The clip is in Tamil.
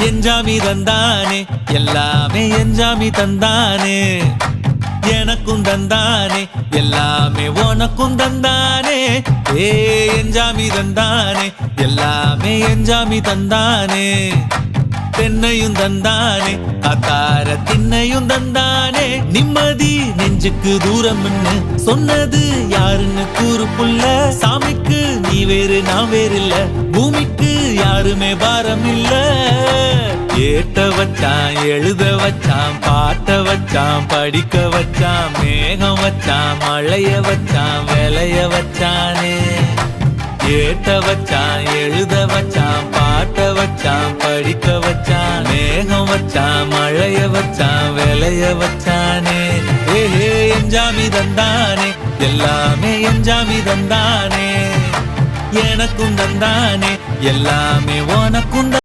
எஞ்சாமி தந்தானே எல்லாமே எஞ்சாமி தந்தானே எனக்கும் தந்தானே எல்லாமே உனக்கும் தந்தானே ஏ எஞ்சாமி தந்தானே எல்லாமே எஞ்சாமி தந்தானே தென்னையும் தந்தானே காத்தார திண்ணையும் தந்தானே நிம்மதி நெஞ்சுக்கு தூரம்னு சொன்னது யாருன்னு கூறு புள்ள சாமிக்கு நீ வேறு நான் வேறு இல்ல பூமிக்கு யாருமே பாரம் இல்ல ஏட்ட வச்சான் எழுத வச்சான் பாட்ட வச்சான் படிக்க வச்சான் மேகம் வச்சான் மழைய வச்சான் விளைய வச்சானே ஏட்ட வச்சான் எழுத வச்சான் பாட்ட வச்சான் படிக்க வச்சான் மேகம் வச்சான் மழைய வச்சான் விளைய வச்சானே ஏஹே எஞ்சாமி தந்தானே எல்லாமே எஞ்சாமி தந்தானே எனக்கும் தந்தானே எல்லாமே உனக்கும்